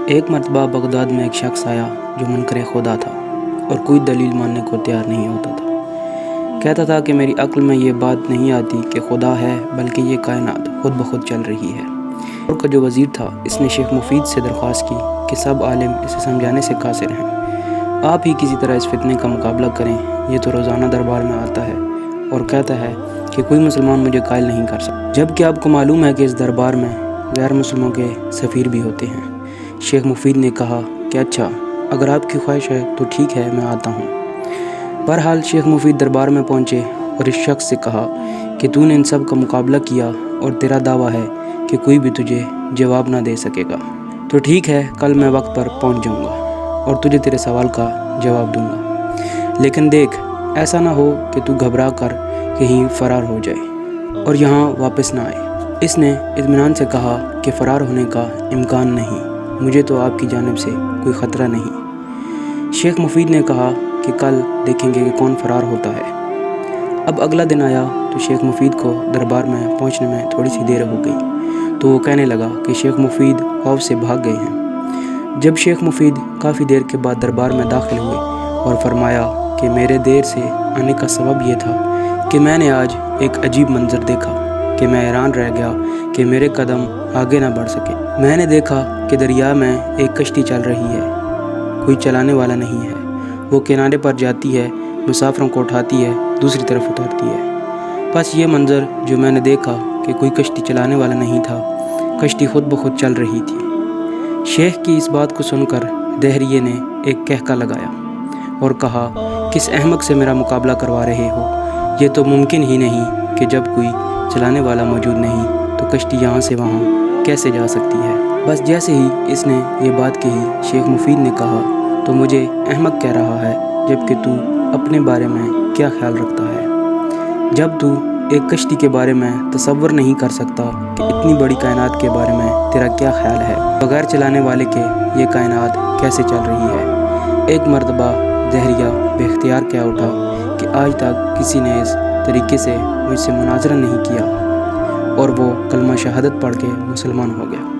ایک مرتبہ بغداد میں ایک شخص آیا جو منکر خدا تھا اور کوئی دلیل ماننے کو تیار نہیں ہوتا تھا۔ کہتا تھا کہ میری عقل میں یہ بات نہیں آتی کہ خدا ہے، بلکہ یہ کائنات خود بخود چل رہی ہے۔ اور کا جو وزیر تھا، اس نے شیخ مفید سے درخواست کی کہ سب عالم اسے سمجھانے سے قاصر ہیں، آپ ہی کسی طرح اس فتنے کا مقابلہ کریں۔ یہ تو روزانہ دربار میں آتا ہے اور کہتا ہے کہ کوئی مسلمان مجھے قائل نہیں کر سکتا، جبکہ آپ کو معلوم ہے کہ اس دربار میں غیر مسلموں کے سفیر بھی ہوتے ہیں۔ شیخ مفید نے کہا کہ اچھا، اگر آپ کی خواہش ہے تو ٹھیک ہے، میں آتا ہوں۔ بہرحال شیخ مفید دربار میں پہنچے اور اس شخص سے کہا کہ تو نے ان سب کا مقابلہ کیا اور تیرا دعویٰ ہے کہ کوئی بھی تجھے جواب نہ دے سکے گا، تو ٹھیک ہے، کل میں وقت پر پہنچ جاؤں گا اور تجھے تیرے سوال کا جواب دوں گا، لیکن دیکھ ایسا نہ ہو کہ تو گھبرا کر کہیں فرار ہو جائے اور یہاں واپس نہ آئے۔ اس نے اطمینان سے کہا کہ فرار ہونے کا امکان نہیں، مجھے تو آپ کی جانب سے کوئی خطرہ نہیں۔ شیخ مفید نے کہا کہ کل دیکھیں گے کہ کون فرار ہوتا ہے۔ اب اگلا دن آیا تو شیخ مفید کو دربار میں پہنچنے میں تھوڑی سی دیر ہو گئی، تو وہ کہنے لگا کہ شیخ مفید خوف سے بھاگ گئے ہیں۔ جب شیخ مفید کافی دیر کے بعد دربار میں داخل ہوئے اور فرمایا کہ میرے دیر سے آنے کا سبب یہ تھا کہ میں نے آج ایک عجیب منظر دیکھا کہ میں حیران رہ گیا کہ میرے قدم آگے نہ بڑھ سکے۔ میں نے دیکھا کہ دریا میں ایک کشتی چل رہی ہے، کوئی چلانے والا نہیں ہے، وہ کنارے پر جاتی ہے، مسافروں کو اٹھاتی ہے، دوسری طرف اتارتی ہے۔ بس یہ منظر جو میں نے دیکھا کہ کوئی کشتی چلانے والا نہیں تھا، کشتی خود بخود چل رہی تھی۔ شیخ کی اس بات کو سن کر دہریے نے ایک کہکا لگایا اور کہا، کس احمق سے میرا مقابلہ کروا رہے ہو؟ یہ تو ممکن ہی نہیں کہ جب کوئی چلانے والا موجود نہیں تو کشتی یہاں سے وہاں کیسے جا سکتی ہے؟ بس جیسے ہی اس نے یہ بات کہی، شیخ مفید نے کہا، تو مجھے احمق کہہ رہا ہے، جبکہ تو اپنے بارے میں کیا خیال رکھتا ہے؟ جب تو ایک کشتی کے بارے میں تصور نہیں کر سکتا کہ اتنی بڑی کائنات کے بارے میں تیرا کیا خیال ہے؟ بغیر چلانے والے کے یہ کائنات کیسے چل رہی ہے؟ ایک مرتبہ دہریہ بے اختیار کہہ اٹھا کہ آج تک کسی نے اس طریقے سے مجھ سے مناظرہ نہیں کیا، اور وہ کلمہ شہادت پڑھ کے مسلمان ہو گیا۔